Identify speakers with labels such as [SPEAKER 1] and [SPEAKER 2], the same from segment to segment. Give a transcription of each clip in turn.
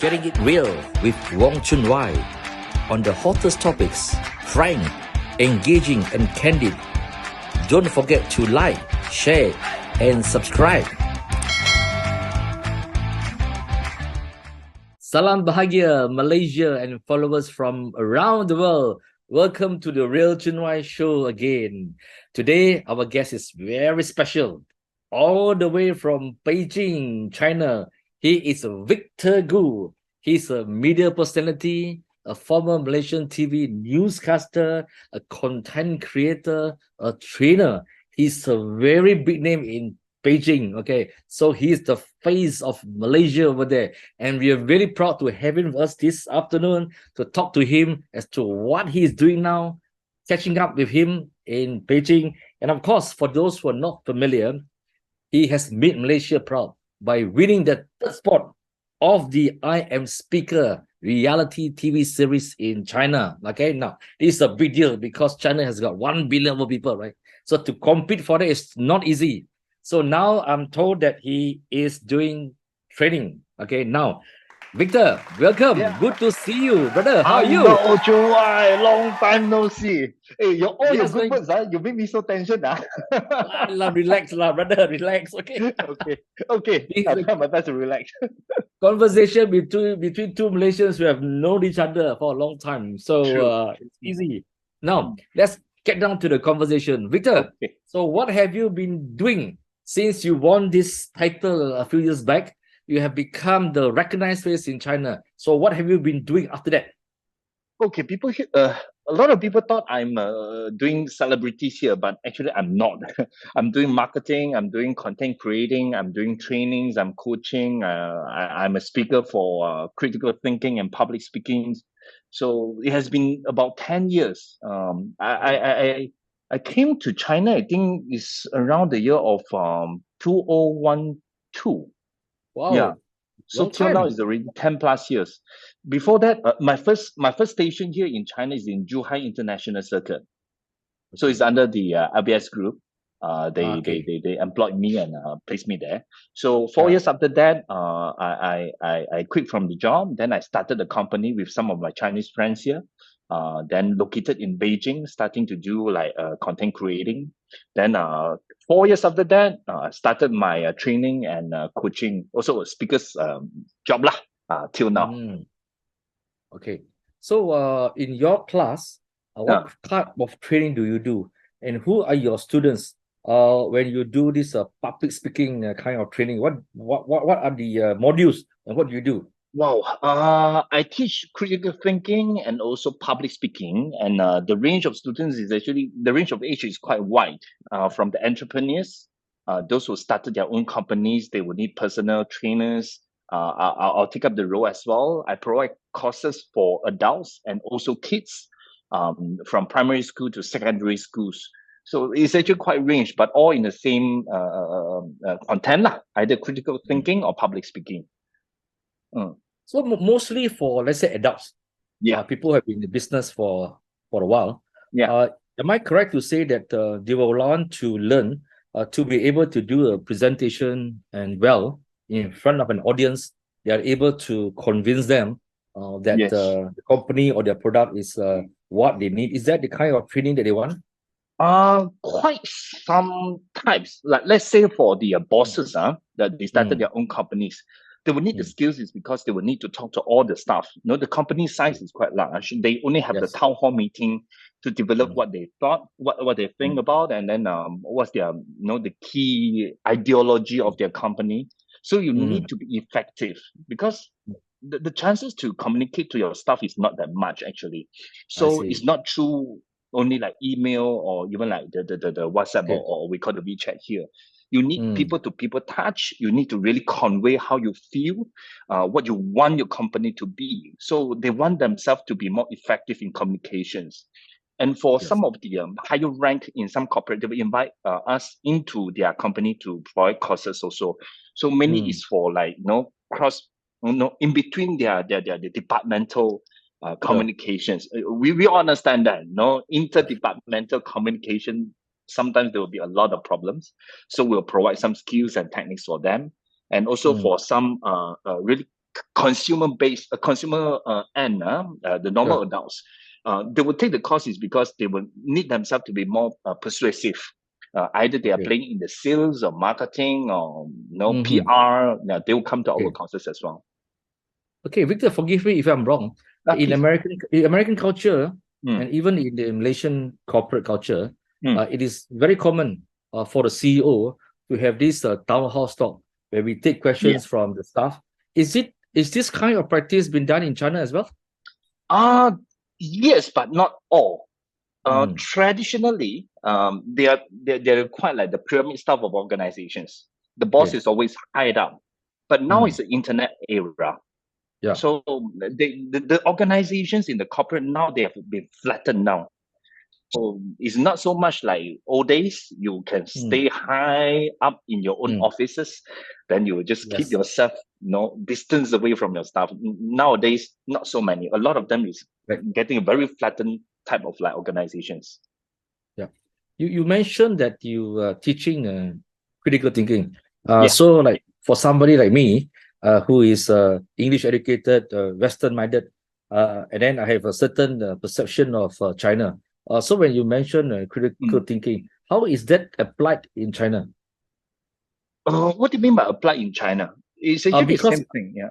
[SPEAKER 1] Getting it real with RealChunWai on the hottest topics, frank, engaging and candid. Don't forget to like, share and subscribe. Salam Bahagia Malaysia and followers from around the world. Welcome to the RealChunWai show again. Today our guest is very special. All the way from Beijing, China. He is Victor Goo. He's a media personality, a former Malaysian TV newscaster, a content creator, a trainer. He's a very big name in Beijing. Okay, so he's the face of Malaysia over there. And we are very proud to have him with us this afternoon to talk to him as to what he's doing now, catching up with him in Beijing. And of course, for those who are not familiar, he has made Malaysia proud by winning the third spot of the I Am Speaker reality TV series in China. Okay, now this is a big deal because China has got 1 billion more people, right? So to compete for that is not easy. So now I'm told that he is doing training. Okay, now Victor, welcome.
[SPEAKER 2] Yeah.
[SPEAKER 1] Good to see you, brother. How are you?
[SPEAKER 2] Hello, Chunwai. Long time no see. Hey, all your
[SPEAKER 1] Yes,
[SPEAKER 2] good
[SPEAKER 1] man.
[SPEAKER 2] words, you make me so tension.
[SPEAKER 1] Relax, brother. Relax. Okay.
[SPEAKER 2] Okay. I'll try my best to relax.
[SPEAKER 1] Conversation between two Malaysians who have known each other for a long time. So it's easy. Now, let's get down to the conversation. Victor,
[SPEAKER 2] Okay.
[SPEAKER 1] so what have you been doing since you won this title a few years back? You have become the recognized face in China. So what have you been doing after that?
[SPEAKER 2] Okay, a lot of people thought I'm doing celebrities here, but actually I'm not. I'm doing marketing, I'm doing content creating, I'm doing trainings, I'm coaching, I'm a speaker for critical thinking and public speaking. So it has been about 10 years. I came to China, I think it's around the year of 2012.
[SPEAKER 1] Wow.
[SPEAKER 2] Yeah. So
[SPEAKER 1] Long
[SPEAKER 2] till now
[SPEAKER 1] time.
[SPEAKER 2] is already 10 plus years. Before that, my first station here in China is in Zhuhai International Circuit. So it's under the RBS Group. They employed me and placed me there. So 4 years after that, I quit from the job. Then I started a company with some of my Chinese friends here. Then located in Beijing, starting to do like content creating. Then 4 years after that, I started my training and coaching, also a speaker's job lah, till now.
[SPEAKER 1] Okay. So in your class, what type of training do you do? And who are your students when you do this public speaking kind of training? What are the modules and what do you do?
[SPEAKER 2] Wow. I teach critical thinking and also public speaking. And the range of students is actually, the range of age is quite wide. From the entrepreneurs, those who started their own companies, they will need personal trainers. I'll take up the role as well. I provide courses for adults and also kids, from primary school to secondary schools. So it's actually quite ranged, but all in the same content, either critical thinking or public speaking.
[SPEAKER 1] So mostly for, let's say, adults.
[SPEAKER 2] Yeah.
[SPEAKER 1] People have been in the business for a while.
[SPEAKER 2] Yeah.
[SPEAKER 1] Am I correct to say that they will want to learn to be able to do a presentation and well in front of an audience? They are able to convince them that
[SPEAKER 2] Yes.
[SPEAKER 1] the company or their product is what they need. Is that the kind of training that they want?
[SPEAKER 2] Quite some types. Like let's say for the bosses, that they started their own companies, they will need the skills is because they will need to talk to all the staff. You know, the company size is quite large. They only have the town hall meeting to develop what they thought, what they think about, and then what's their, the key ideology of their company. So you need to be effective because the chances to communicate to your staff is not that much actually. So it's not through only like email or even like the WhatsApp or we call the WeChat here. You need people to people touch. You need to really convey how you feel, what you want your company to be. So they want themselves to be more effective in communications. And for some of the higher rank in some corporate, they will invite us into their company to provide courses also. So many is for like, cross, in between their departmental communications. We all understand that, interdepartmental communication, sometimes there will be a lot of problems. So we'll provide some skills and techniques for them. And also for some really consumer base, consumer end, the normal adults, they will take the course is because they will need themselves to be more persuasive. Either they are playing in the sales or marketing or PR. They will come to our courses as well.
[SPEAKER 1] Okay, Victor, forgive me if I'm wrong. In American culture, and even in the Malaysian corporate culture, it is very common for the CEO to have this town hall talk where we take questions from the staff. Is this kind of practice been done in China as well?
[SPEAKER 2] Yes, but not all. Traditionally, they're quite like the pyramid style of organizations. The boss is always high up, but now it's the internet era.
[SPEAKER 1] Yeah.
[SPEAKER 2] So the organizations in the corporate now, they have been flattened now. So it's not so much like old days. You can stay high up in your own offices, then you will just keep yourself, distance away from your staff. Nowadays, not so many. A lot of them is getting a very flattened type of like organizations.
[SPEAKER 1] Yeah. You mentioned that you are teaching critical thinking. So like for somebody like me, who is English educated, Western minded, and then I have a certain perception of China. So when you mention critical thinking, how is that applied in China?
[SPEAKER 2] What do you mean by applied in China? It's actually the same thing. Yeah.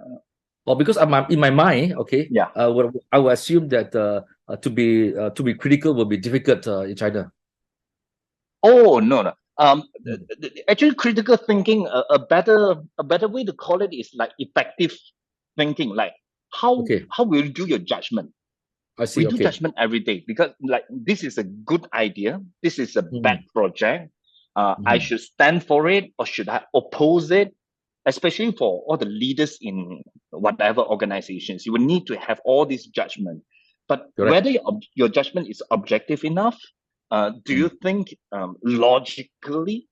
[SPEAKER 1] Well, because in my mind, okay,
[SPEAKER 2] yeah,
[SPEAKER 1] I would assume that to be critical will be difficult in China.
[SPEAKER 2] Oh no. Actually, critical thinking, a better way to call it is like effective thinking. Like how will you do your judgment?
[SPEAKER 1] I see.
[SPEAKER 2] We do judgment every day because like this is a good idea. This is a bad project. I should stand for it or should I oppose it? Especially for all the leaders in whatever organizations, you will need to have all this judgment. But whether your judgment is objective enough, do you think logically,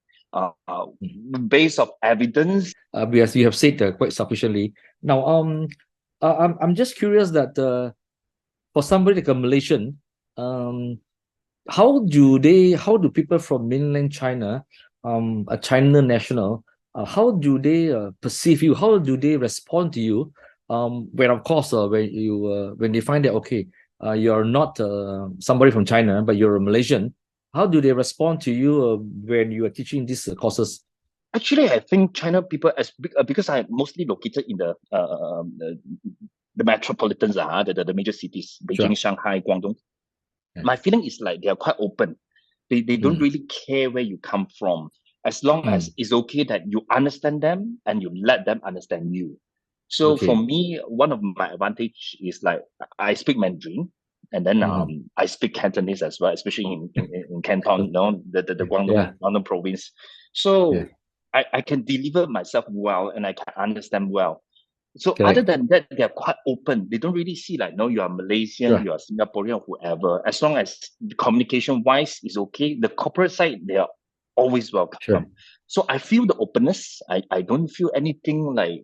[SPEAKER 2] based of evidence?
[SPEAKER 1] As you have said quite sufficiently. Now, I'm just curious that for somebody like a Malaysian, how do people from mainland China, a China national, how do they perceive you? How do they respond to you? When of course when they find that you're not somebody from China, but you're a Malaysian, how do they respond to you when you are teaching these courses?
[SPEAKER 2] Actually, I think China people, because I'm mostly located in the metropolitans, the major cities, Beijing, Shanghai, Guangdong. My feeling is like they are quite open. They don't really care where you come from, as long as it's okay that you understand them and you let them understand you. So for me, one of my advantage is like I speak Mandarin, and then I speak Cantonese as well, especially in Canton, the Guangdong province. So I can deliver myself well and I can understand well. So other than that, they're quite open. They don't really see like, no, you are Malaysian, you are Singaporean, whoever. As long as communication wise is okay, the corporate side, they are always welcome. So I feel the openness. I don't feel anything like,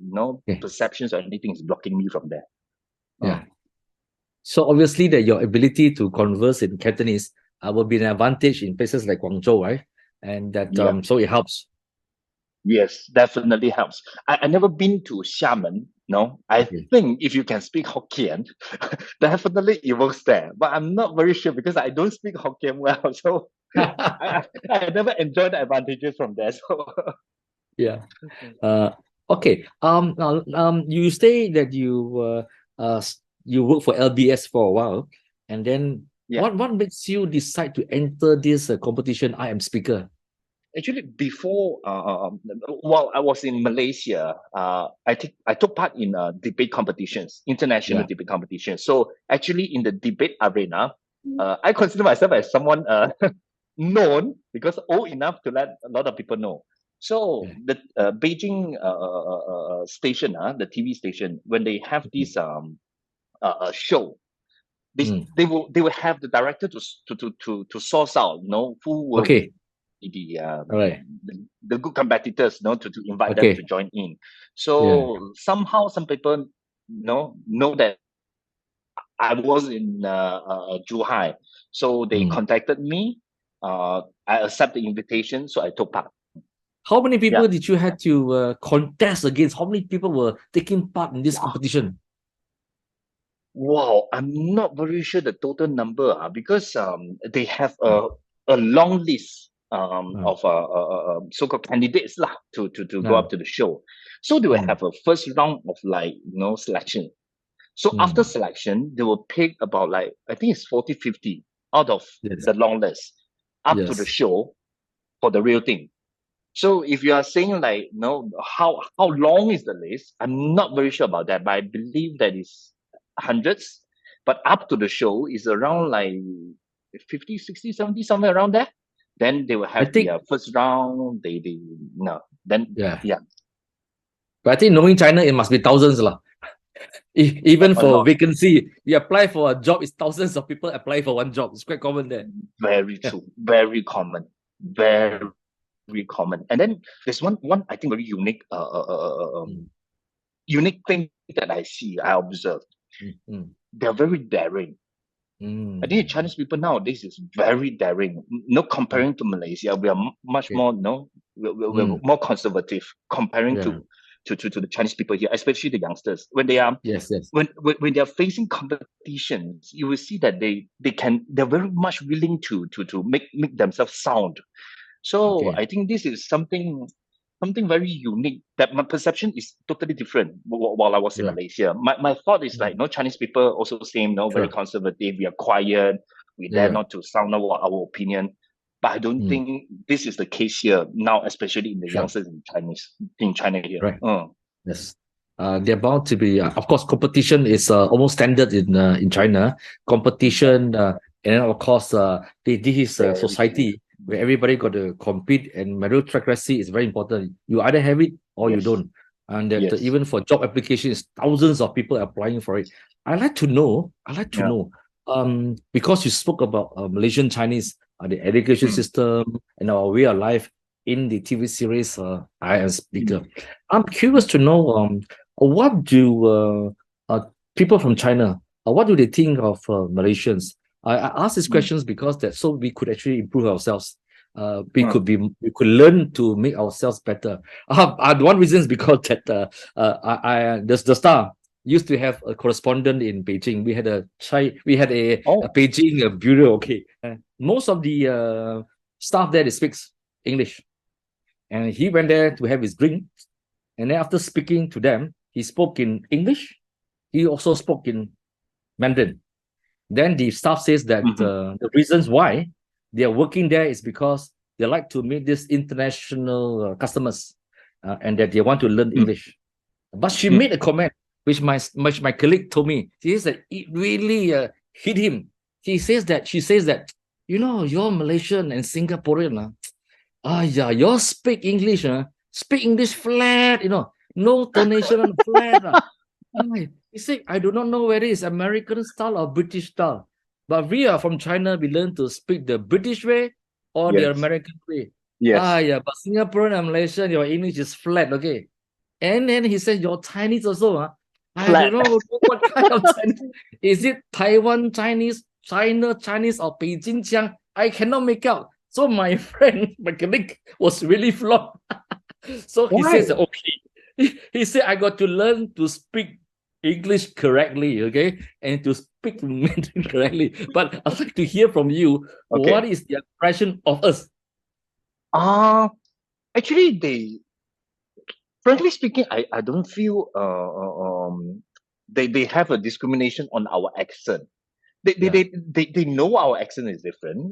[SPEAKER 2] perceptions or anything is blocking me from there.
[SPEAKER 1] Yeah. So obviously that your ability to converse in Cantonese will be an advantage in places like Guangzhou, right? And that so it helps.
[SPEAKER 2] Yes, definitely helps. I never been to Xiamen. No, I think if you can speak Hokkien, definitely it works there. But I'm not very sure because I don't speak Hokkien well. So I never enjoyed the advantages from there. So
[SPEAKER 1] yeah. Okay. You say that you work for LBS for a while, and then what makes you decide to enter this competition? I Am Speaker.
[SPEAKER 2] Actually, before while I was in Malaysia, I took part in debate competitions, international debate competitions. So actually, in the debate arena, I consider myself as someone known because old enough to let a lot of people know. So the Beijing station, the TV station, when they have this show, they will have the director to source out, who will be the good competitors, to invite them to join in. So somehow some people know that I was in Zhuhai, so they contacted me. I accept the invitation, so I took part.
[SPEAKER 1] How many people
[SPEAKER 2] Yeah.
[SPEAKER 1] did you have to contest against? How many people were taking part in this
[SPEAKER 2] Wow.
[SPEAKER 1] competition?
[SPEAKER 2] Wow, I'm not very sure the total number because they have a long list
[SPEAKER 1] Uh,
[SPEAKER 2] of so-called candidates lah to go
[SPEAKER 1] uh,
[SPEAKER 2] up to the show. So they will
[SPEAKER 1] mm,
[SPEAKER 2] have a first round of selection. So after
[SPEAKER 1] mm.
[SPEAKER 2] selection, they will pick about I think it's 40, 50 out of
[SPEAKER 1] Yes,
[SPEAKER 2] the long list up to the
[SPEAKER 1] yes.
[SPEAKER 2] show for the real thing. So if you are saying how long is the list, I'm not very sure about that, but I believe that is hundreds. But up to the show is around 50, 60, 70, somewhere around there. Then they will
[SPEAKER 1] I
[SPEAKER 2] have the
[SPEAKER 1] think,
[SPEAKER 2] first round. They no then
[SPEAKER 1] yeah.
[SPEAKER 2] yeah,
[SPEAKER 1] But I think knowing China, it must be thousands lah. Even
[SPEAKER 2] a
[SPEAKER 1] for
[SPEAKER 2] lot.
[SPEAKER 1] vacancy, you apply for a job, it's thousands of people apply for one job. It's quite common there.
[SPEAKER 2] Very
[SPEAKER 1] Yeah.
[SPEAKER 2] true. Very common. Very common. And then there's one I think very unique
[SPEAKER 1] Mm,
[SPEAKER 2] unique thing that I observe.
[SPEAKER 1] mm, mm,
[SPEAKER 2] They're very daring. I think
[SPEAKER 1] mm,
[SPEAKER 2] Chinese people nowadays is very daring. No,
[SPEAKER 1] mm.
[SPEAKER 2] comparing to Malaysia, we are much
[SPEAKER 1] Okay.
[SPEAKER 2] more we're
[SPEAKER 1] Mm,
[SPEAKER 2] more conservative comparing
[SPEAKER 1] yeah.
[SPEAKER 2] to the Chinese people here, especially the youngsters. When they are
[SPEAKER 1] Yes, yes.
[SPEAKER 2] when they are facing competitions, you will see that they're very much willing to make themselves sound. So
[SPEAKER 1] Okay.
[SPEAKER 2] I think this is something very unique that my perception is totally different while I was in
[SPEAKER 1] Yeah.
[SPEAKER 2] Malaysia. My thought is
[SPEAKER 1] Mm,
[SPEAKER 2] no, Chinese people also same, no, very
[SPEAKER 1] sure.
[SPEAKER 2] conservative. We are quiet. We
[SPEAKER 1] Yeah,
[SPEAKER 2] dare
[SPEAKER 1] yeah.
[SPEAKER 2] not to sound out our opinion. But I don't
[SPEAKER 1] Mm,
[SPEAKER 2] think this is the case here now, especially in the
[SPEAKER 1] sure.
[SPEAKER 2] youngsters in China here.
[SPEAKER 1] Right. Yes. They're bound to be, of course, competition is almost standard in China.
[SPEAKER 2] Yeah,
[SPEAKER 1] Competition, and then of course, this is a
[SPEAKER 2] very true.
[SPEAKER 1] society where everybody got to compete, and meritocracy is very important. You either have it or you
[SPEAKER 2] Yes,
[SPEAKER 1] don't. And that
[SPEAKER 2] yes,
[SPEAKER 1] even for job applications, thousands of people applying for it. I like to
[SPEAKER 2] yeah,
[SPEAKER 1] know, because you spoke about Malaysian Chinese, the education
[SPEAKER 2] mm,
[SPEAKER 1] system and our way of life in the TV series, I Am
[SPEAKER 2] mm,
[SPEAKER 1] Speaker. I'm curious to know, what do people from China, what do they think of Malaysians? I ask these
[SPEAKER 2] mm,
[SPEAKER 1] questions because that so we could actually improve ourselves.
[SPEAKER 2] mm,
[SPEAKER 1] We could learn to make ourselves better. One reason is because that the Star used to have a correspondent in Beijing. We had a
[SPEAKER 2] oh,
[SPEAKER 1] Beijing bureau. Okay, most of the staff there, they speaks English, and he went there to have his drink. And then after speaking to them, he spoke in English. He also spoke in Mandarin. Then the staff says that
[SPEAKER 2] mhm,
[SPEAKER 1] the reasons why they are working there is because they like to meet these international customers, and that they want to learn
[SPEAKER 2] mm,
[SPEAKER 1] English. But she
[SPEAKER 2] mm,
[SPEAKER 1] made a comment which my colleague told me. She says that it really hit him. She says that, you're Malaysian and Singaporean. Yeah, you speak English, speak English flat, no tonation, flat. He said, I do not know whether it's American style or British style. But we are from China, we learn to speak the British way or the
[SPEAKER 2] yes,
[SPEAKER 1] American way.
[SPEAKER 2] yes.
[SPEAKER 1] Yeah, but Singaporean and Malaysian, your English is flat, okay? And then he said, your Chinese also, I don't
[SPEAKER 2] Flat.
[SPEAKER 1] know what kind of Chinese. Is it Taiwan Chinese, China Chinese, or Beijing Chiang? I cannot make out. So my friend, my colleague, was really flawed. So he says,
[SPEAKER 2] Why?
[SPEAKER 1] okay. He said, I got to learn to speak English correctly, okay, and to speak Mandarin correctly. But I'd like to hear from you, what
[SPEAKER 2] Okay.
[SPEAKER 1] is the impression of us?
[SPEAKER 2] Uh actually, frankly speaking, I don't feel they have a discrimination on our accent.
[SPEAKER 1] Yeah.
[SPEAKER 2] They know our accent is different.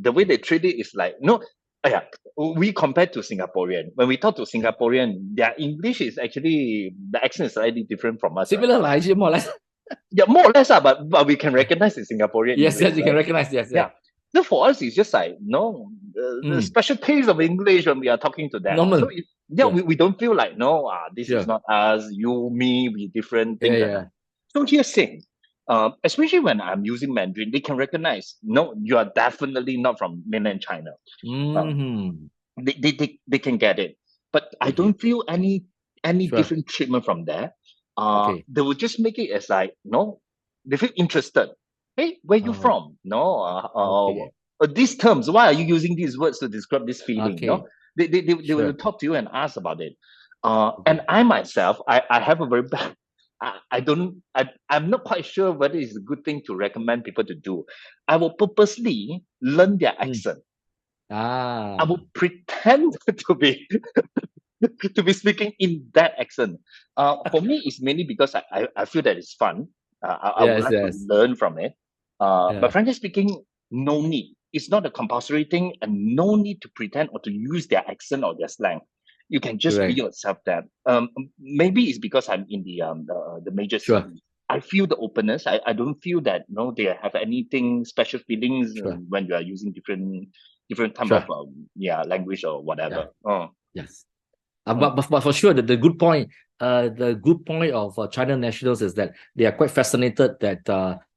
[SPEAKER 2] The way they treat it is like no. Yeah, we compared to Singaporean. When we talk to Singaporean, their English is actually the accent is slightly different from us.
[SPEAKER 1] Similar, like, actually, more or less.
[SPEAKER 2] Yeah, more or less, but we can recognize the Singaporean
[SPEAKER 1] Yes,
[SPEAKER 2] English,
[SPEAKER 1] yes, you can
[SPEAKER 2] right?
[SPEAKER 1] recognize. Yes, yeah.
[SPEAKER 2] Yeah. So for us, it's just like no the
[SPEAKER 1] Mm,
[SPEAKER 2] special taste of English when we are talking to them. So
[SPEAKER 1] normal.
[SPEAKER 2] yeah,
[SPEAKER 1] Yeah,
[SPEAKER 2] we don't feel like no, this is
[SPEAKER 1] sure.
[SPEAKER 2] not us, you, me, we different
[SPEAKER 1] Yeah,
[SPEAKER 2] things like
[SPEAKER 1] yeah.
[SPEAKER 2] that. So here's same. Especially when I'm using Mandarin, they can recognize no, you are definitely not from mainland China. Um,
[SPEAKER 1] Mm-hmm.
[SPEAKER 2] they can get it, but I
[SPEAKER 1] Okay,
[SPEAKER 2] don't feel any
[SPEAKER 1] sure.
[SPEAKER 2] different treatment from there.
[SPEAKER 1] Okay.
[SPEAKER 2] They will just make it as like no, they feel interested. Hey, where you
[SPEAKER 1] Oh,
[SPEAKER 2] from? No,
[SPEAKER 1] okay.
[SPEAKER 2] these terms. Why are you using these words to describe this feeling? No,
[SPEAKER 1] Okay.
[SPEAKER 2] They will
[SPEAKER 1] Sure.
[SPEAKER 2] talk to you and ask about it.
[SPEAKER 1] Okay.
[SPEAKER 2] And I myself, I have a very bad. I'm not quite sure whether it's a good thing to recommend people to do. I will purposely learn their
[SPEAKER 1] Mm.
[SPEAKER 2] accent. I
[SPEAKER 1] Ah.
[SPEAKER 2] will pretend to be speaking in that accent. For me, it's mainly because I feel that it's fun. I would
[SPEAKER 1] Yes,
[SPEAKER 2] like to
[SPEAKER 1] yes.
[SPEAKER 2] learn from it. But
[SPEAKER 1] Yeah.
[SPEAKER 2] frankly speaking, no need. It's not a compulsory thing, and no need to pretend or to use their accent or their slang. You can just be
[SPEAKER 1] Correct.
[SPEAKER 2] yourself there. Maybe it's because I'm in the major
[SPEAKER 1] Sure.
[SPEAKER 2] city. I feel the openness. I don't feel that they have anything special feelings
[SPEAKER 1] Sure.
[SPEAKER 2] when you are using different type of
[SPEAKER 1] Sure.
[SPEAKER 2] language or
[SPEAKER 1] Yeah.
[SPEAKER 2] whatever. Oh.
[SPEAKER 1] Yes.
[SPEAKER 2] Mm.
[SPEAKER 1] But for sure, the good point of China nationals is that they are quite fascinated that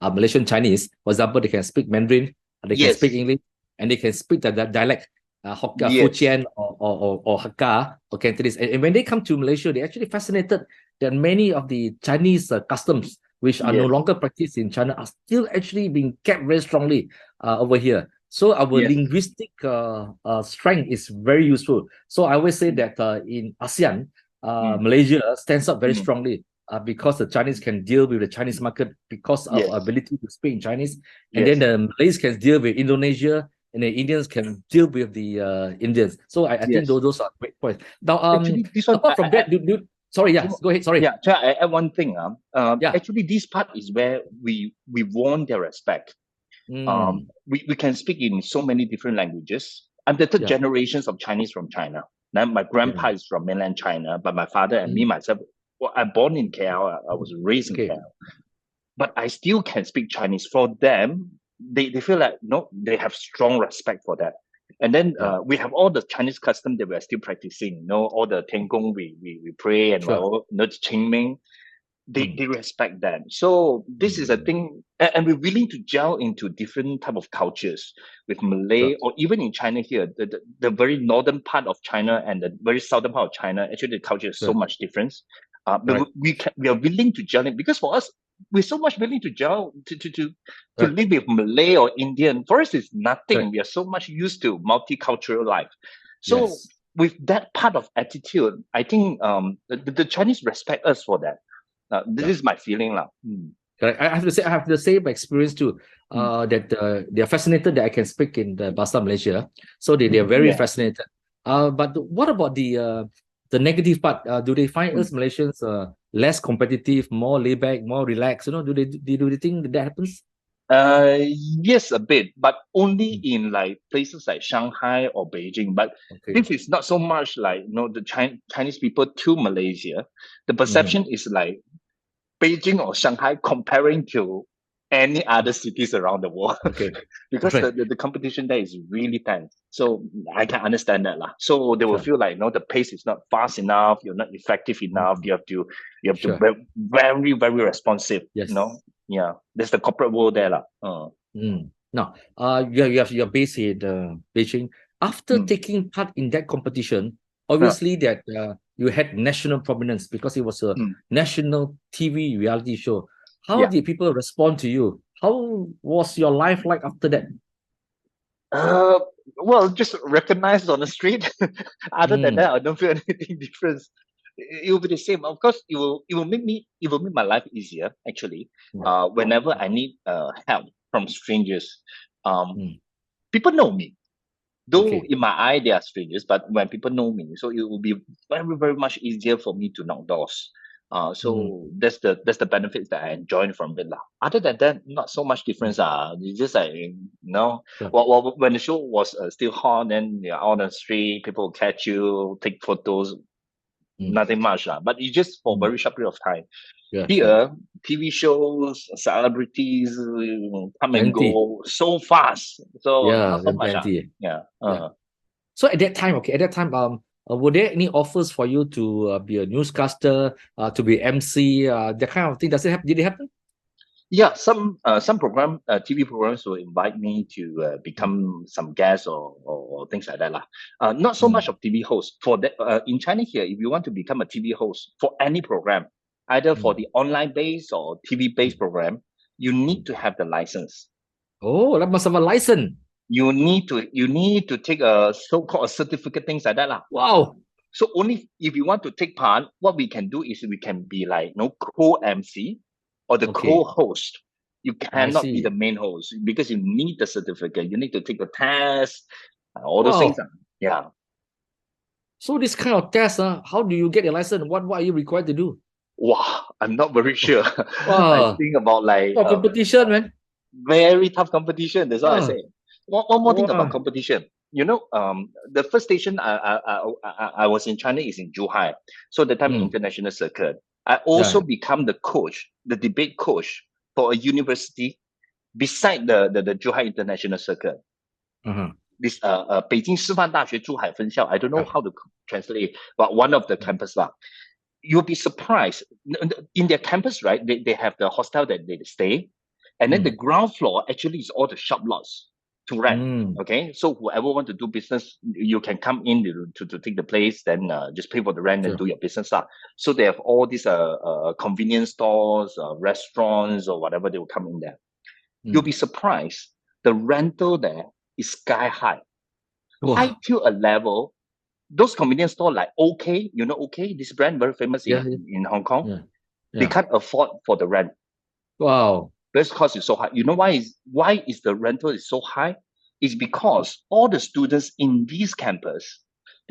[SPEAKER 1] Malaysian Chinese, for example, they can speak Mandarin, they can speak
[SPEAKER 2] Yes,
[SPEAKER 1] English, and they can speak that dialect,
[SPEAKER 2] yes,
[SPEAKER 1] Fujian or Hakka or Cantonese. And when they come to Malaysia, they're actually fascinated that many of the Chinese customs, which are no
[SPEAKER 2] yes,
[SPEAKER 1] longer practiced in China, are still actually being kept very strongly over here. So our
[SPEAKER 2] yes.
[SPEAKER 1] linguistic strength is very useful. So I always say
[SPEAKER 2] Mm,
[SPEAKER 1] that in ASEAN,
[SPEAKER 2] mm,
[SPEAKER 1] Malaysia stands up very
[SPEAKER 2] mm,
[SPEAKER 1] strongly because the Chinese can deal with the Chinese market because of our
[SPEAKER 2] yes,
[SPEAKER 1] ability to speak in Chinese, and then
[SPEAKER 2] yes,
[SPEAKER 1] the Malays can deal with Indonesia, and the Indians can deal with the Indians. So I think
[SPEAKER 2] yes.
[SPEAKER 1] those are great points. Now,
[SPEAKER 2] Actually, this one,
[SPEAKER 1] apart from that, sorry, yes,
[SPEAKER 2] so-
[SPEAKER 1] go ahead. Sorry,
[SPEAKER 2] yeah, try I add one thing.
[SPEAKER 1] yeah.
[SPEAKER 2] Actually, this part is where we won their respect.
[SPEAKER 1] Mm,
[SPEAKER 2] We can speak in so many different languages. I'm the third
[SPEAKER 1] yeah,
[SPEAKER 2] generations of Chinese from China. Now, my
[SPEAKER 1] yeah.
[SPEAKER 2] grandpa is from mainland China, but my father and me
[SPEAKER 1] Mm,
[SPEAKER 2] myself, well, I'm born in KL. I was raised in
[SPEAKER 1] okay,
[SPEAKER 2] KL. But I still can speak Chinese. For them, they feel like no, they have strong respect for that. And then
[SPEAKER 1] yeah,
[SPEAKER 2] we have all the Chinese custom that we are still practicing. All the Tian Gong we pray and
[SPEAKER 1] sure.
[SPEAKER 2] all, the Qingming,
[SPEAKER 1] Mm,
[SPEAKER 2] they respect them. So this is a
[SPEAKER 1] mm,
[SPEAKER 2] thing, and we're willing to gel into different type of cultures with
[SPEAKER 1] sure,
[SPEAKER 2] Malay or even in China here, the very northern part of China and the very southern part of China. Actually, the culture is so
[SPEAKER 1] sure.
[SPEAKER 2] much difference. But
[SPEAKER 1] Correct,
[SPEAKER 2] we are willing to gel in because for us we're so much willing to gel to
[SPEAKER 1] correct,
[SPEAKER 2] live with Malay or Indian. For us, it's nothing.
[SPEAKER 1] correct.
[SPEAKER 2] We are so much used to multicultural life. So
[SPEAKER 1] Yes.
[SPEAKER 2] with that part of attitude, I think the Chinese respect us for that. This
[SPEAKER 1] Yeah.
[SPEAKER 2] is my feeling lah. Mm,
[SPEAKER 1] Correct. I have to say, I have the same experience too.
[SPEAKER 2] mm,
[SPEAKER 1] That they are fascinated that I can speak in the Bahasa Malaysia, so they are very
[SPEAKER 2] yeah.
[SPEAKER 1] fascinated. But what about the negative part? Do they find
[SPEAKER 2] Mm.
[SPEAKER 1] us Malaysians less competitive, more laid back, more relaxed? Do they think that happens?
[SPEAKER 2] Yes, a bit, but only
[SPEAKER 1] Mm,
[SPEAKER 2] in like places like Shanghai or Beijing. But
[SPEAKER 1] okay.
[SPEAKER 2] this is not so much like the Chinese people to Malaysia. The
[SPEAKER 1] Mm-hmm.
[SPEAKER 2] perception is like Beijing or Shanghai comparing to any other cities around the world
[SPEAKER 1] Okay. All
[SPEAKER 2] because
[SPEAKER 1] right.
[SPEAKER 2] the competition there is really tense. So I can understand that lah. So they will
[SPEAKER 1] Sure.
[SPEAKER 2] feel like the pace is not fast enough, you're not effective enough.
[SPEAKER 1] Mm,
[SPEAKER 2] You have to
[SPEAKER 1] sure.
[SPEAKER 2] be very very responsive.
[SPEAKER 1] Yes.
[SPEAKER 2] Yeah, there's the corporate world there lah.
[SPEAKER 1] Mm. Now, you're based in Beijing. After
[SPEAKER 2] Mm,
[SPEAKER 1] taking part in that competition,
[SPEAKER 2] yeah,
[SPEAKER 1] obviously that you had national prominence because it was a
[SPEAKER 2] mm,
[SPEAKER 1] national TV reality show. How
[SPEAKER 2] yeah.
[SPEAKER 1] did people respond to you? How was your life like after that?
[SPEAKER 2] Uh, well, just recognized on the street. Other than
[SPEAKER 1] Mm,
[SPEAKER 2] that, I don't feel anything different. It will be the same. Of course, it will make my life easier. Actually,
[SPEAKER 1] mm,
[SPEAKER 2] whenever I need help from strangers, um,
[SPEAKER 1] mm.
[SPEAKER 2] people know me. Though
[SPEAKER 1] Okay.
[SPEAKER 2] in my eye they are strangers, but when people know me, so it will be very very much easier for me to knock doors.
[SPEAKER 1] Mm,
[SPEAKER 2] So that's the benefits that I enjoy from it lah. Other than that, not so much
[SPEAKER 1] mm,
[SPEAKER 2] difference. It's just like
[SPEAKER 1] sure.
[SPEAKER 2] when the show was still hot, then you're on the street, people will catch you, take photos.
[SPEAKER 1] Mm,
[SPEAKER 2] Nothing much lah, but it's just for a
[SPEAKER 1] mm.
[SPEAKER 2] very short period of time.
[SPEAKER 1] Yeah, sure.
[SPEAKER 2] Here, TV shows, celebrities come and
[SPEAKER 1] Plenty.
[SPEAKER 2] go so fast. So
[SPEAKER 1] Yeah,
[SPEAKER 2] not so
[SPEAKER 1] and
[SPEAKER 2] much.
[SPEAKER 1] plenty.
[SPEAKER 2] Yeah.
[SPEAKER 1] Yeah. So at that time, were there any offers for you to be a newscaster, to be MC, that kind of thing? Does it happen? Did it happen?
[SPEAKER 2] Yeah, some TV programs will invite me to
[SPEAKER 1] Mm,
[SPEAKER 2] become some guest or things like that lah. Not so much
[SPEAKER 1] mm,
[SPEAKER 2] of TV host for that. In China here, if you want to become a TV host for any program, either for
[SPEAKER 1] mm,
[SPEAKER 2] the online based or TV
[SPEAKER 1] mm,
[SPEAKER 2] based program, you need
[SPEAKER 1] mm.
[SPEAKER 2] to have the license.
[SPEAKER 1] Oh, that must have a license.
[SPEAKER 2] You need to take a so-called certificate, things like that lah.
[SPEAKER 1] Wow.
[SPEAKER 2] So only if you want to take part, what we can do is we can be like co-MC or the
[SPEAKER 1] Okay.
[SPEAKER 2] co-host. You
[SPEAKER 1] I
[SPEAKER 2] cannot be
[SPEAKER 1] see.
[SPEAKER 2] the main host because you need the certificate. You need to take the test, all those things.
[SPEAKER 1] Wow.
[SPEAKER 2] Yeah.
[SPEAKER 1] So this kind of test, how do you get your license? What are you required to do?
[SPEAKER 2] Wow, I'm not very sure. I
[SPEAKER 1] Wow.
[SPEAKER 2] think about like
[SPEAKER 1] Competition, man.
[SPEAKER 2] very tough competition. That's what I
[SPEAKER 1] Ah,
[SPEAKER 2] say. One more thing about
[SPEAKER 1] wow.
[SPEAKER 2] competition. The first station I was in China is in Zhuhai. So the time international circuit. I also
[SPEAKER 1] Yeah.
[SPEAKER 2] become the coach, the debate coach for a university beside the Zhuhai International Circuit.
[SPEAKER 1] Uh-huh.
[SPEAKER 2] This 北京师范大学珠海分校. I don't know
[SPEAKER 1] Yeah.
[SPEAKER 2] how to translate it, but one of the campus lah. You'll be surprised. In their campus, right? They have the hostel that they stay. And then the ground floor actually is all the shop lots to rent. Okay. So whoever want to do business, you can come in to take the place, then just pay for the rent and
[SPEAKER 1] Sure.
[SPEAKER 2] do your business. So they have all these convenience stores, restaurants or whatever, they will come in there. You'll be surprised. The rental there is sky high. High
[SPEAKER 1] Wow.
[SPEAKER 2] to a level. Those convenience store like OK, OK, this brand very famous in Hong Kong.
[SPEAKER 1] Yeah.
[SPEAKER 2] They can't afford for the rent.
[SPEAKER 1] Wow.
[SPEAKER 2] Because cost is so high. You know why is the rental is so high? It's because all the students in this campus,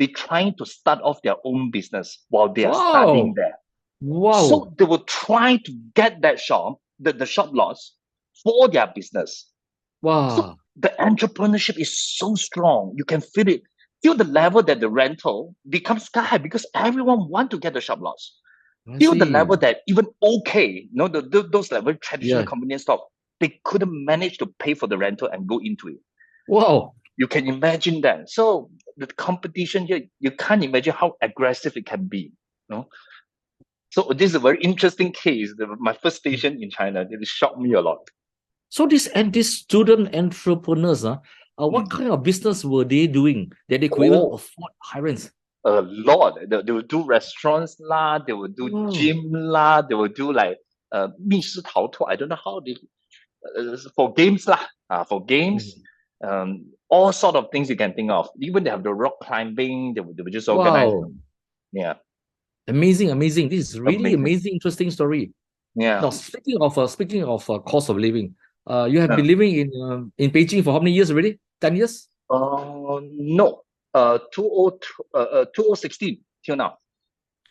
[SPEAKER 2] they're trying to start off their own business while they are studying there.
[SPEAKER 1] Wow.
[SPEAKER 2] So they will try to get that shop, the shop lots for their business.
[SPEAKER 1] Wow.
[SPEAKER 2] So the entrepreneurship is so strong. You can feel it. Till the level that the rental becomes sky high because everyone want to get the shop lots. Till the level that even OK, those like very traditional convenience store, they couldn't manage to pay for the rental and go into it.
[SPEAKER 1] Wow.
[SPEAKER 2] You can imagine that. So the competition here, you can't imagine how aggressive it can be. So this is a very interesting case. My first station in China, it shocked me a lot.
[SPEAKER 1] So these student entrepreneurs, what kind of business were they doing that they could even afford high rents?
[SPEAKER 2] A lot. They will do restaurants lah, they will do gym lah, they will do like 密室逃脱. I don't know how they for games lah. For games, all sort of things you can think of. Even they have the rock climbing. They will just organize them. Yeah.
[SPEAKER 1] Amazing. This is really amazing, interesting story.
[SPEAKER 2] Yeah.
[SPEAKER 1] Now speaking of cost of living, you have been living in Beijing for how many years already? 10 years?
[SPEAKER 2] No. 2016 till now.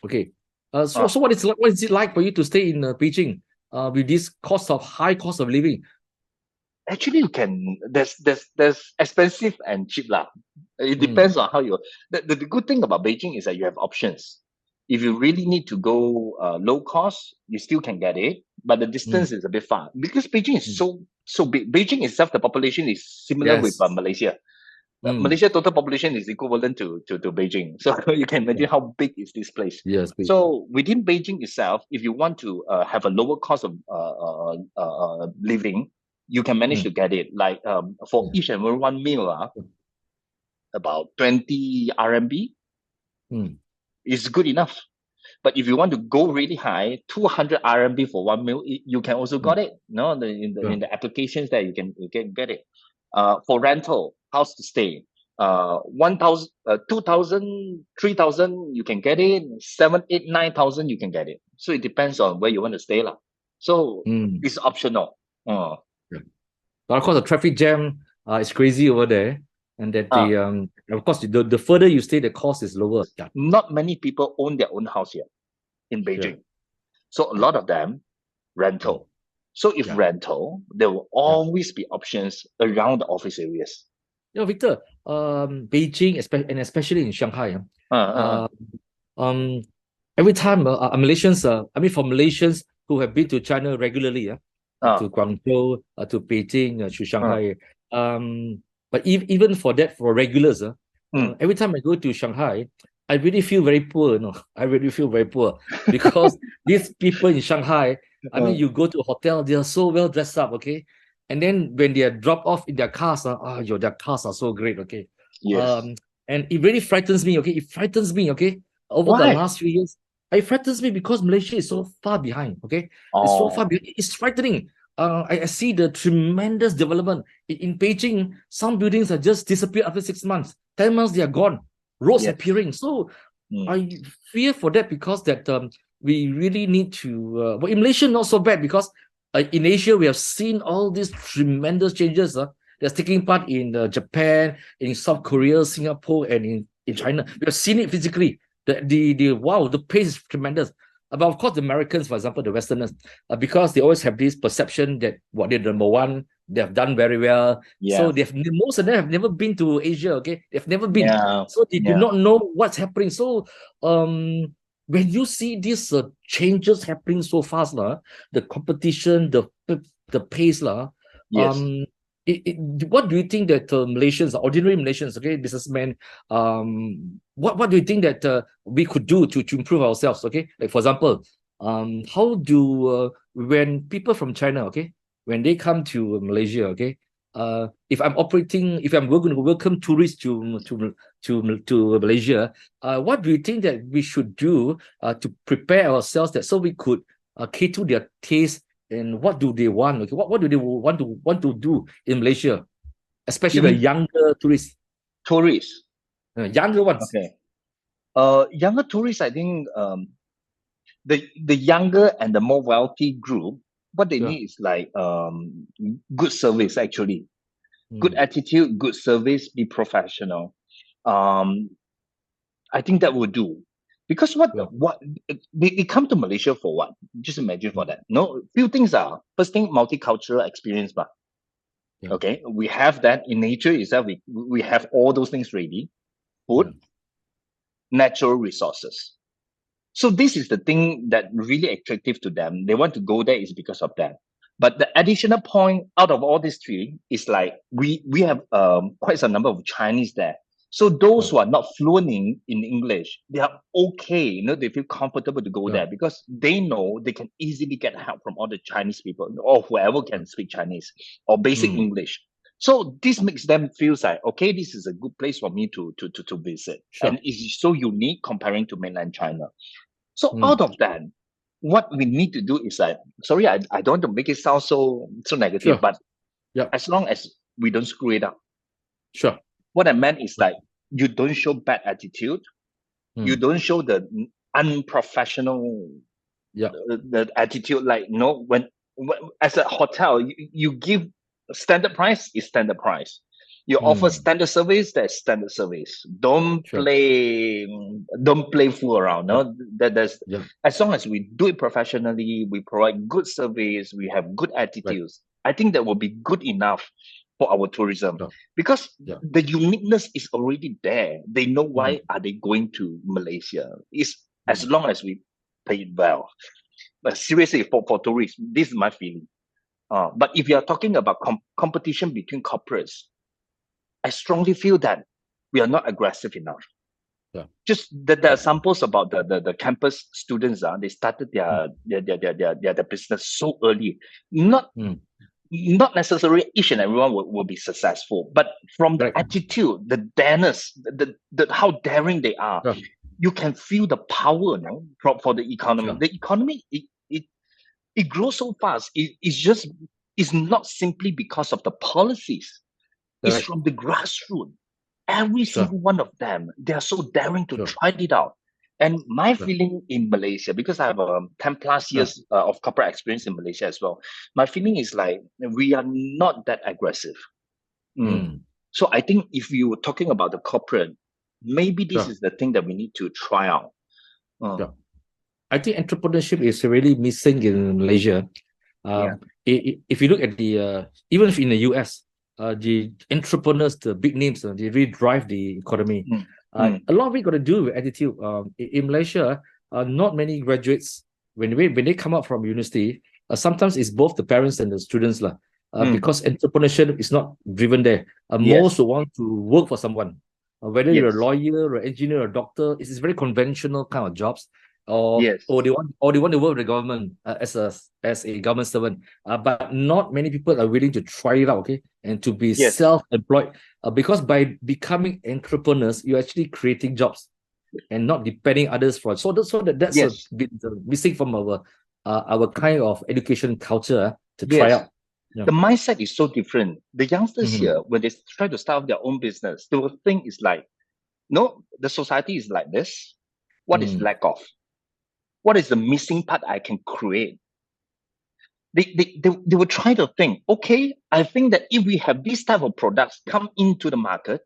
[SPEAKER 1] Okay. So what is it like for you to stay in Beijing with this high cost of living?
[SPEAKER 2] Actually, you can. There's expensive and cheap lah. It depends on how you. The good thing about Beijing is that you have options. If you really need to go low cost, you still can get it, but the distance is a bit far because Beijing is so big. Beijing itself, the population is similar with Malaysia. Malaysia total population is equivalent to Beijing, so you can imagine how big is this place.
[SPEAKER 1] Yes. Big.
[SPEAKER 2] So within Beijing itself, if you want to have a lower cost of living, you can manage to get it. Like for each and every one meal, about 20 RMB is good enough. But if you want to go really high, 200 RMB for one meal, you can also got it. No, in the applications that you can get it. For rental, house to stay, 1,000, 2,000, 3,000, you can get it. 7, 8, 9,000, you can get it. So it depends on where you want to stay lah. So it's optional.
[SPEAKER 1] But of course, the traffic jam is crazy over there, and that of course the further you stay, the cost is lower.
[SPEAKER 2] Not many people own their own house here in Beijing, so a lot of them rental. So if rental, there will always be options around the office areas.
[SPEAKER 1] Victor, Beijing, and especially in Shanghai, every time Malaysians, for Malaysians who have been to China regularly, to Guangzhou, to Beijing, to Shanghai, but even for regulars, every time I go to Shanghai, I really feel very poor. I really feel very poor because these people in Shanghai, you go to a hotel, they are so well dressed up, okay? And then when they are dropped off in their cars, their cars are so great, okay?
[SPEAKER 2] Yes.
[SPEAKER 1] And it really frightens me, okay? It frightens me, okay? Over the last few years, it frightens me because Malaysia is so far behind, okay? It's so far behind. It's frightening. I see the tremendous development. In Beijing, some buildings are just disappeared after 6 months. 10 months, they are gone. Roads
[SPEAKER 2] Yes.
[SPEAKER 1] appearing. So
[SPEAKER 2] Mm.
[SPEAKER 1] I fear for that because that we really need to. But in Malaysia, not so bad because in Asia, we have seen all these tremendous changes that's taking part in Japan, in South Korea, Singapore, and in China. We have seen it physically. The wow, the pace is tremendous. But of course, the Americans, for example, the Westerners, because they always have this perception that what they're number one, they have done very well.
[SPEAKER 2] Yeah.
[SPEAKER 1] So most of them have never been to Asia. Okay, they've never been.
[SPEAKER 2] Yeah.
[SPEAKER 1] So they do
[SPEAKER 2] Yeah.
[SPEAKER 1] not know what's happening. So when you see these changes happening so fast, the competition, the pace,
[SPEAKER 2] Yes.
[SPEAKER 1] what do you think that Malaysians, ordinary Malaysians, okay, businessmen, what do you think that we could do to improve ourselves? Okay, like for example, how do when people from China, okay, when they come to Malaysia, okay, if I'm going to welcome tourists to Malaysia, what do you think that we should do to prepare ourselves that so we could cater their taste and what do they want? Okay, what do they want to do in Malaysia, especially
[SPEAKER 2] You
[SPEAKER 1] the
[SPEAKER 2] mean
[SPEAKER 1] younger tourists,
[SPEAKER 2] tourists?
[SPEAKER 1] younger ones?
[SPEAKER 2] Okay. Younger tourists, I think the younger and the more wealthy group, what they
[SPEAKER 1] Sure.
[SPEAKER 2] need is like good service actually. Good
[SPEAKER 1] Mm.
[SPEAKER 2] attitude, good service, be professional. I think that would do. Because
[SPEAKER 1] Yeah.
[SPEAKER 2] what they come to Malaysia for what? Just imagine for that. No, few things are. First thing, multicultural experience, but
[SPEAKER 1] Yeah.
[SPEAKER 2] okay, we have that in nature itself. We have all those things ready. Food,
[SPEAKER 1] Yeah.
[SPEAKER 2] natural resources. So this is the thing that really attractive to them. They want to go there is because of that. But the additional point out of all these three is like we have quite some number of Chinese there. So those who are not fluent in English, they are okay. They feel comfortable to go
[SPEAKER 1] Yeah.
[SPEAKER 2] there because they know they can easily get help from all the Chinese people or whoever can speak Chinese or basic English. So this makes them feel like, okay, this is a good place for me to visit.
[SPEAKER 1] Sure.
[SPEAKER 2] And it's so unique comparing to mainland China. So out of that, what we need to do is like, sorry, I don't want to make it sound so negative,
[SPEAKER 1] Sure.
[SPEAKER 2] but
[SPEAKER 1] Yeah.
[SPEAKER 2] as long as we don't screw it up.
[SPEAKER 1] Sure.
[SPEAKER 2] What I meant is like, you don't show bad attitude. You don't show the unprofessional the attitude. Like, when as a hotel, you give standard price is standard price. You offer standard service, that's standard service. Don't
[SPEAKER 1] Sure.
[SPEAKER 2] play fool around. No, there's
[SPEAKER 1] Yeah.
[SPEAKER 2] as long as we do it professionally, we provide good service, we have good attitudes. I think that will be good enough for our tourism
[SPEAKER 1] Sure.
[SPEAKER 2] because
[SPEAKER 1] Yeah.
[SPEAKER 2] the uniqueness is already there. They know why are they going to Malaysia. It's as long as we pay it well. But seriously, for tourists, this is my feeling. But if you are talking about competition between corporates, I strongly feel that we are not aggressive enough.
[SPEAKER 1] Yeah.
[SPEAKER 2] Just the samples about the campus students, they started their business so early. Not necessarily each and everyone will be successful, but from the attitude, the dareness, the how daring they are, you can feel the power, for the economy.
[SPEAKER 1] Sure.
[SPEAKER 2] The economy it grows so fast. It's not simply because of the policies. It's from the grassroots. Every single one of them, they are so daring to try it out. And my feeling in Malaysia, because I have 10 plus years of corporate experience in Malaysia as well, my feeling is like we are not that aggressive. So I think if you were talking about the corporate, maybe this is the thing that we need to try out.
[SPEAKER 1] I think entrepreneurship is really missing in Malaysia. If you look at the even if in the US, the entrepreneurs, the big names, they really drive the economy. A lot of it got to do with attitude. In Malaysia, not many graduates when they come out from university, sometimes it's both the parents and the students because entrepreneurship is not driven there. Most want to work for someone, whether you're a lawyer or engineer or doctor. It's very conventional kind of jobs. Or they want to work with the government as a government servant, but not many people are willing to try it out, okay, and to be self-employed, because by becoming entrepreneurs, you're actually creating jobs and not depending others for. So that's been missing from our our kind of education culture to try
[SPEAKER 2] Yes.
[SPEAKER 1] out. Yeah.
[SPEAKER 2] The mindset is so different. The youngsters
[SPEAKER 1] Mhm.
[SPEAKER 2] here, when they try to start their own business, they will think it's like, no, the society is like this. What is
[SPEAKER 1] Mm.
[SPEAKER 2] lack of? What is the missing part I can create? They will try to think, okay, I think that if we have this type of products come into the market,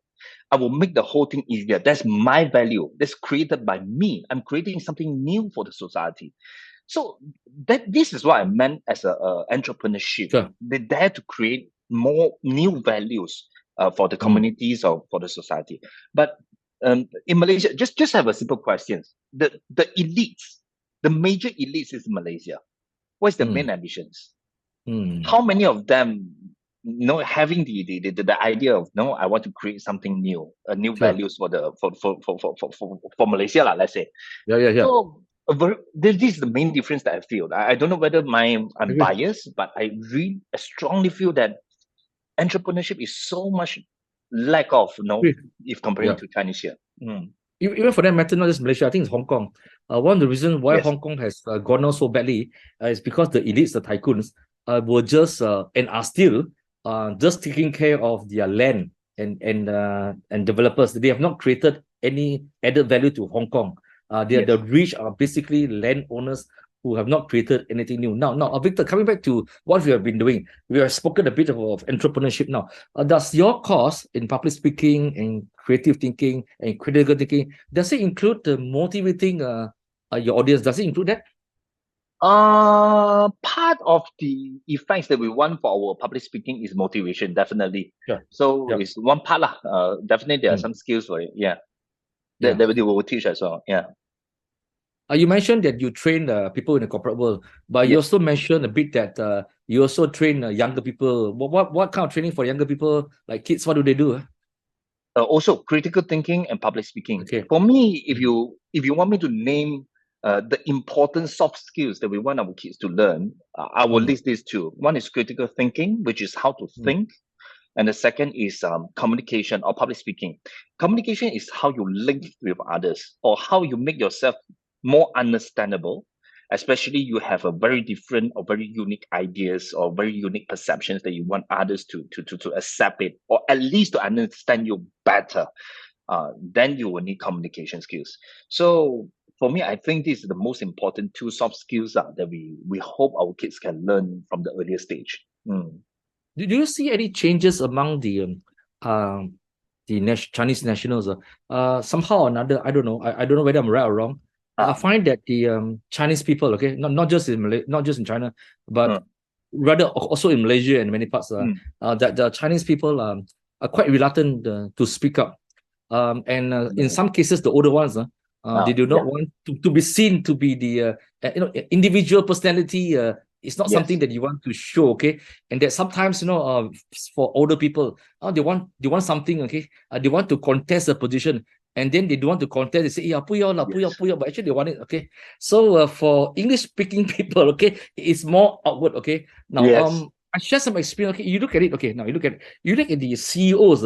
[SPEAKER 2] I will make the whole thing easier. That's my value. That's created by me. I'm creating something new for the society. So this is what I meant as a entrepreneurship.
[SPEAKER 1] Sure.
[SPEAKER 2] They dare to create more new values for the
[SPEAKER 1] Mm.
[SPEAKER 2] communities or for the society. But in Malaysia, just have a simple question. The elites, the major elites is Malaysia. What's the
[SPEAKER 1] Mm.
[SPEAKER 2] main ambitions?
[SPEAKER 1] Mm.
[SPEAKER 2] How many of them having the idea of no, I want to create something new, new
[SPEAKER 1] Sure.
[SPEAKER 2] values for the for Malaysia, let's say.
[SPEAKER 1] Yeah, yeah, yeah.
[SPEAKER 2] So this is the main difference that I feel. I don't know whether I'm
[SPEAKER 1] Agree.
[SPEAKER 2] biased, but I strongly feel that entrepreneurship is so much lack of
[SPEAKER 1] Agree.
[SPEAKER 2] if comparing
[SPEAKER 1] Yeah.
[SPEAKER 2] to Chinese here. Mm.
[SPEAKER 1] Even for that matter, not just Malaysia, I think it's Hong Kong. One of the reasons why
[SPEAKER 2] Yes.
[SPEAKER 1] Hong Kong has gone on so badly is because the elites, the tycoons, were just and are still just taking care of their land and developers. They have not created any added value to Hong Kong.
[SPEAKER 2] Yes.
[SPEAKER 1] The rich are basically landowners who have not created anything new. Now, Victor, coming back to what we have been doing, we have spoken a bit of entrepreneurship now. Does your course in public speaking and creative thinking and critical thinking, does it include the motivating your audience? Does it include that?
[SPEAKER 2] Part of the effects that we want for our public speaking is motivation, definitely.
[SPEAKER 1] Yeah.
[SPEAKER 2] So
[SPEAKER 1] Yeah.
[SPEAKER 2] it's one part lah. Definitely there are
[SPEAKER 1] Mm.
[SPEAKER 2] some skills for it. Yeah,
[SPEAKER 1] Yeah.
[SPEAKER 2] that they will teach as well. Yeah.
[SPEAKER 1] You mentioned that you train people in the corporate world, but you
[SPEAKER 2] Yes.
[SPEAKER 1] also mentioned a bit that you also train younger people. What kind of training for younger people, like kids? What do they do?
[SPEAKER 2] Also critical thinking and public speaking.
[SPEAKER 1] Okay.
[SPEAKER 2] For me,
[SPEAKER 1] Mm.
[SPEAKER 2] if you want me to name the important soft skills that we want our kids to learn, I will
[SPEAKER 1] Mm.
[SPEAKER 2] list these two. One is critical thinking, which is how to
[SPEAKER 1] Mm.
[SPEAKER 2] think. And the second is communication or public speaking. Communication is how you link with others or how you make yourself more understandable, especially you have a very different or very unique ideas or very unique perceptions that you want others to accept it or at least to understand you better. Then you will need communication skills. So for me, I think this is the most important two soft skills that we hope our kids can learn from the earlier stage. Mm.
[SPEAKER 1] Do you see any changes among the Chinese nationals? Somehow or another, I don't know. I don't know whether I'm right or wrong. I
[SPEAKER 2] Ah,
[SPEAKER 1] find that the Chinese people, okay, not just in not just in China, but
[SPEAKER 2] mm,
[SPEAKER 1] rather also in Malaysia and many parts,
[SPEAKER 2] mm.
[SPEAKER 1] that the Chinese people are quite reluctant to speak up. And in
[SPEAKER 2] Right.
[SPEAKER 1] some cases, the older ones, they do not
[SPEAKER 2] Yeah.
[SPEAKER 1] want to be seen to be the individual personality. It's not something
[SPEAKER 2] Yes.
[SPEAKER 1] that you want to show, okay? And that sometimes, for older people, they want something, okay? They want to contest a position, and then they don't want to contest. They say, "Yeah, 不要啦, 不要,
[SPEAKER 2] Yes.
[SPEAKER 1] 不要," but actually they want it, okay? So for English-speaking people, okay, it's more outward, okay? Now,
[SPEAKER 2] Yes.
[SPEAKER 1] I share some experience. Okay, you look at it. Okay, now you look at the CEOs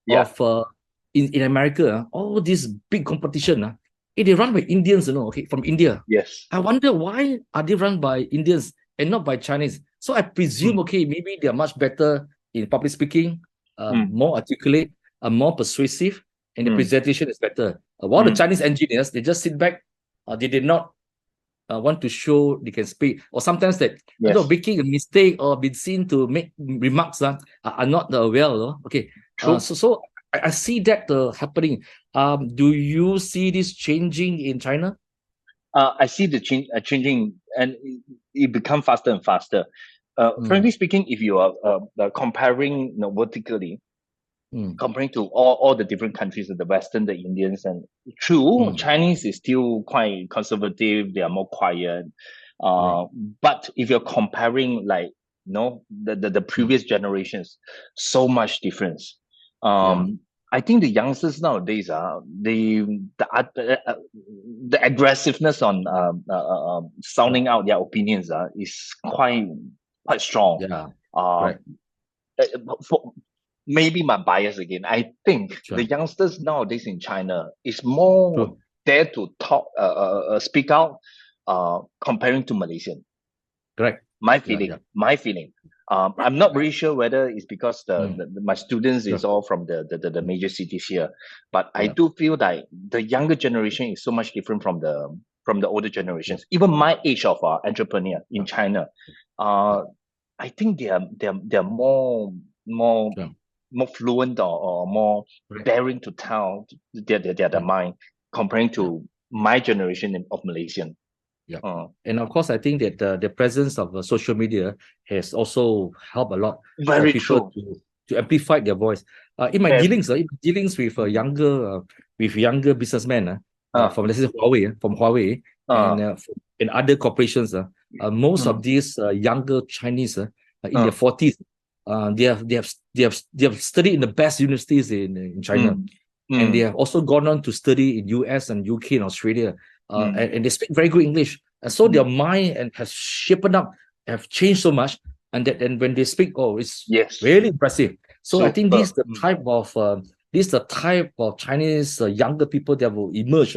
[SPEAKER 2] Yeah.
[SPEAKER 1] of in America, all this big competition, they run by Indians, okay, from India.
[SPEAKER 2] Yes.
[SPEAKER 1] I wonder why are they run by Indians and not by Chinese? So I presume,
[SPEAKER 2] Mm,
[SPEAKER 1] okay, maybe they are much better in public speaking,
[SPEAKER 2] mm,
[SPEAKER 1] more articulate, more persuasive, and the
[SPEAKER 2] mm,
[SPEAKER 1] presentation is better. While the
[SPEAKER 2] mm.
[SPEAKER 1] Chinese engineers, they just sit back, they did not want to show they can speak, or sometimes that
[SPEAKER 2] Yes.
[SPEAKER 1] making a mistake or been seen to make remarks are not well. Okay,
[SPEAKER 2] True.
[SPEAKER 1] so I see that happening. Do you see this changing in China?
[SPEAKER 2] I see the changing, and it become faster and faster.
[SPEAKER 1] Mm,
[SPEAKER 2] Frankly speaking, if you are comparing, vertically,
[SPEAKER 1] mm,
[SPEAKER 2] comparing to all the different countries of the Western, the Indians, and true,
[SPEAKER 1] mm,
[SPEAKER 2] Chinese is still quite conservative. They are more quiet.
[SPEAKER 1] right.
[SPEAKER 2] Uh, but if you're comparing like, the
[SPEAKER 1] Mm,
[SPEAKER 2] previous generations, so much difference.
[SPEAKER 1] yeah.
[SPEAKER 2] I think the youngsters nowadays are the aggressiveness on
[SPEAKER 1] Yeah.
[SPEAKER 2] sounding out their opinions is quite strong.
[SPEAKER 1] Yeah.
[SPEAKER 2] Um,
[SPEAKER 1] Right.
[SPEAKER 2] for, maybe my bias again. I think the
[SPEAKER 1] Sure.
[SPEAKER 2] youngsters nowadays in China is more
[SPEAKER 1] True.
[SPEAKER 2] dare to talk, speak out, comparing to Malaysian.
[SPEAKER 1] Correct.
[SPEAKER 2] My
[SPEAKER 1] Yeah,
[SPEAKER 2] feeling,
[SPEAKER 1] yeah.
[SPEAKER 2] my feeling. I'm not very sure whether it's because
[SPEAKER 1] Mm,
[SPEAKER 2] my students
[SPEAKER 1] sure.
[SPEAKER 2] is all from the major cities here, but I
[SPEAKER 1] Yeah,
[SPEAKER 2] do feel that the younger generation is so much different from the older
[SPEAKER 1] yeah,
[SPEAKER 2] generations. Even my age of entrepreneur
[SPEAKER 1] yeah,
[SPEAKER 2] in China,
[SPEAKER 1] yeah,
[SPEAKER 2] uh, I think they are more
[SPEAKER 1] yeah.
[SPEAKER 2] more fluent or more
[SPEAKER 1] Correct.
[SPEAKER 2] daring to tell their
[SPEAKER 1] Yeah,
[SPEAKER 2] mind comparing
[SPEAKER 1] yeah,
[SPEAKER 2] to my generation of Malaysian.
[SPEAKER 1] yeah.
[SPEAKER 2] Uh,
[SPEAKER 1] And of course, I think that the presence of social media has also helped a lot for
[SPEAKER 2] very
[SPEAKER 1] people
[SPEAKER 2] true.
[SPEAKER 1] to amplify their voice.
[SPEAKER 2] Very
[SPEAKER 1] In my dealings with younger businessmen,
[SPEAKER 2] uh
[SPEAKER 1] from let's say Huawei, and
[SPEAKER 2] uh
[SPEAKER 1] and other corporations, most of
[SPEAKER 2] mm,
[SPEAKER 1] these younger Chinese in their
[SPEAKER 2] uh
[SPEAKER 1] 40s, they have studied in the best universities in China,
[SPEAKER 2] mm,
[SPEAKER 1] and they
[SPEAKER 2] mm,
[SPEAKER 1] have also gone on to study in US and UK and Australia,
[SPEAKER 2] mm,
[SPEAKER 1] and they speak very good English, and so their
[SPEAKER 2] mm.
[SPEAKER 1] mind and has shaped up, have changed so much, and when they speak, oh, it's
[SPEAKER 2] Yes,
[SPEAKER 1] really impressive. So I think
[SPEAKER 2] superb. Mm.
[SPEAKER 1] this the type of Chinese younger people that will emerge.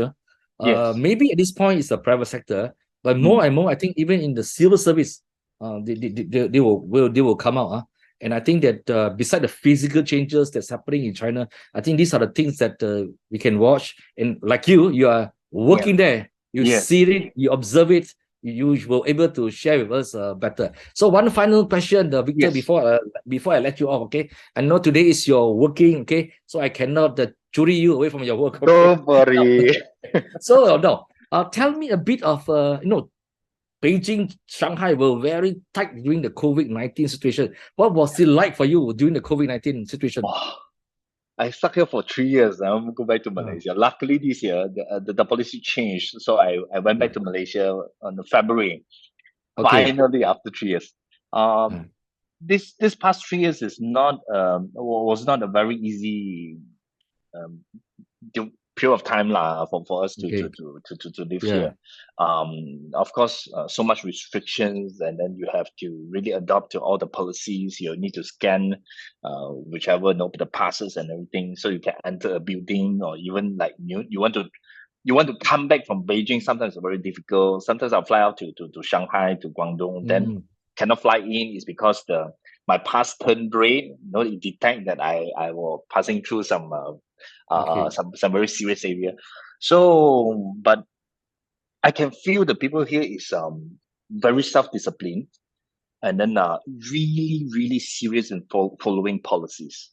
[SPEAKER 2] Yes.
[SPEAKER 1] Maybe at this point it's the private sector, but more
[SPEAKER 2] Mm.
[SPEAKER 1] and more, I think even in the civil service, they will come out. And I think that beside the physical changes that's happening in China, I think these are the things that we can watch. And like you are
[SPEAKER 2] Yeah.
[SPEAKER 1] working there, you see
[SPEAKER 2] Yes.
[SPEAKER 1] it, you observe it, you will able to share with us better. So one final question, Victor,
[SPEAKER 2] Yes.
[SPEAKER 1] before I let you off, okay? I know today is your working, okay? So I cannot jury you away from your work, okay?
[SPEAKER 2] Don't worry.
[SPEAKER 1] So no, tell me a bit of Beijing, Shanghai were very tight during the COVID-19 situation. What was it like for you during the COVID-19 situation?
[SPEAKER 2] Oh, I stuck here for 3 years. I'm go back to
[SPEAKER 1] Uh,
[SPEAKER 2] Malaysia. Luckily, this year the policy changed, so I went back
[SPEAKER 1] yeah.
[SPEAKER 2] to Malaysia on February.
[SPEAKER 1] Okay.
[SPEAKER 2] Finally, after 3 years.
[SPEAKER 1] Uh,
[SPEAKER 2] This past 3 years is not was not a very easy um period of time lah for us
[SPEAKER 1] okay.
[SPEAKER 2] to live
[SPEAKER 1] Yeah.
[SPEAKER 2] here. Of course, so much restrictions, and then you have to really adopt to all the policies. You need to scan, whichever the passes and everything, so you can enter a building, or even like you want to come back from Beijing. Sometimes it's very difficult. Sometimes I'll fly out to Shanghai, to Guangdong, then
[SPEAKER 1] Mm,
[SPEAKER 2] cannot fly in is because my pass turned red. It detect that I was passing through
[SPEAKER 1] okay.
[SPEAKER 2] some very serious area. So, but I can feel the people here is very self-disciplined, and then really serious in following policies.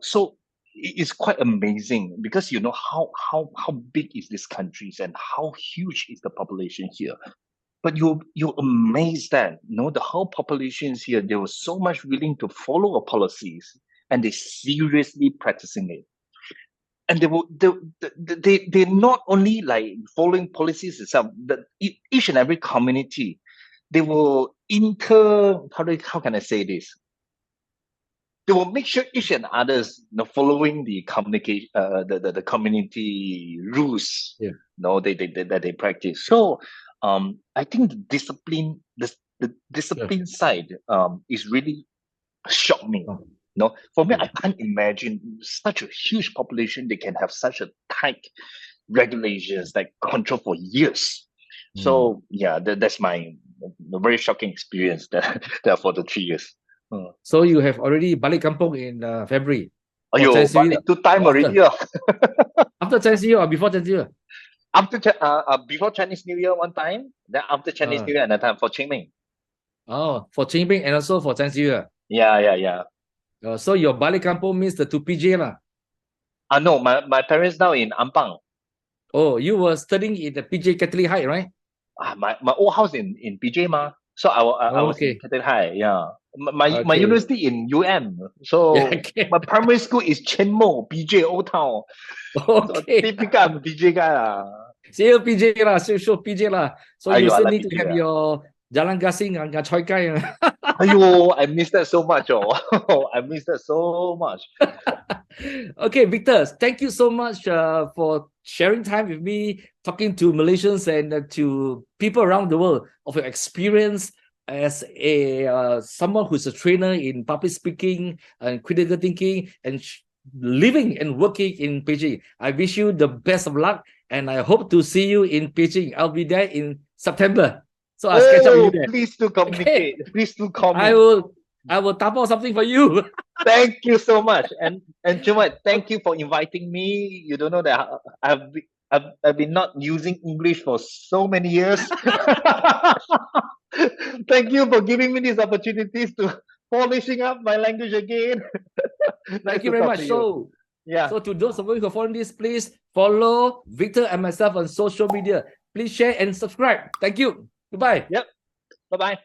[SPEAKER 2] So it's quite amazing because you know how big is this countries and how huge is the population here. But you're amazed that the whole populations here, they were so much willing to follow our policies, and they seriously practicing it. And they're not only like following policies itself, that each and every community, they will how can I say this? They will make sure each and others following the communication the community rules,
[SPEAKER 1] Yeah.
[SPEAKER 2] that they practice. So I think the
[SPEAKER 1] Yeah.
[SPEAKER 2] discipline side is really shocked me.
[SPEAKER 1] Oh,
[SPEAKER 2] For me,
[SPEAKER 1] okay.
[SPEAKER 2] I can't imagine such a huge population, they can have such a tight regulations like control for years.
[SPEAKER 1] Mm.
[SPEAKER 2] So yeah, that's my very shocking experience that for the 3 years.
[SPEAKER 1] So you have already balik kampung in February for
[SPEAKER 2] Ayo,
[SPEAKER 1] Chinese New Year
[SPEAKER 2] balik 2 time
[SPEAKER 1] or
[SPEAKER 2] already.
[SPEAKER 1] after? After Chinese New Year or before Chinese New Year?
[SPEAKER 2] Before Chinese New Year one time, then after Chinese
[SPEAKER 1] Uh,
[SPEAKER 2] New Year another time for Qingming.
[SPEAKER 1] for Qingming and also for Chinese New Year.
[SPEAKER 2] Yeah.
[SPEAKER 1] So your balik kampung means the 2PJ lah.
[SPEAKER 2] No, my parents now in Ampang.
[SPEAKER 1] Oh, you were studying in the PJ Catholic High, right?
[SPEAKER 2] My old house in PJ ma. So I was in
[SPEAKER 1] Okay.
[SPEAKER 2] Catholic High. Yeah, my
[SPEAKER 1] Okay.
[SPEAKER 2] university in UM.
[SPEAKER 1] Yeah,
[SPEAKER 2] So
[SPEAKER 1] okay.
[SPEAKER 2] my primary school is Chenmo PJ Old Town. So
[SPEAKER 1] Okay.
[SPEAKER 2] typical I'm a PJ guy lah.
[SPEAKER 1] Still PJ lah, still PJ lah. So you
[SPEAKER 2] Ayo, I
[SPEAKER 1] still
[SPEAKER 2] like
[SPEAKER 1] need to
[SPEAKER 2] PJ
[SPEAKER 1] have
[SPEAKER 2] lah.
[SPEAKER 1] your Jalan Gasing and Choi Kai.
[SPEAKER 2] Ayo, I miss that so much. Oh, I miss that so much.
[SPEAKER 1] Okay, Victor, thank you so much for sharing time with me, talking to Malaysians and to people around the world of your experience as a someone who's a trainer in public speaking and critical thinking and living and working in Beijing. I wish you the best of luck, and I hope to see you in Beijing. I'll be there in September. So I'll catch up with you
[SPEAKER 2] Oh,
[SPEAKER 1] there.
[SPEAKER 2] please do communicate.
[SPEAKER 1] Okay.
[SPEAKER 2] Please do call
[SPEAKER 1] I
[SPEAKER 2] me.
[SPEAKER 1] will tap out something for you.
[SPEAKER 2] Thank you so much. And Chunwai, thank you for inviting me. You don't know that I've been not using English for so many years. Thank you for giving me these opportunities to polishing up my language again. Nice
[SPEAKER 1] Thank you
[SPEAKER 2] to
[SPEAKER 1] very
[SPEAKER 2] talk
[SPEAKER 1] much.
[SPEAKER 2] to you. Yeah.
[SPEAKER 1] So to those of you who are following this, please follow Victor and myself on social media. Please share and subscribe. Thank you. Goodbye.
[SPEAKER 2] Yep. Bye bye.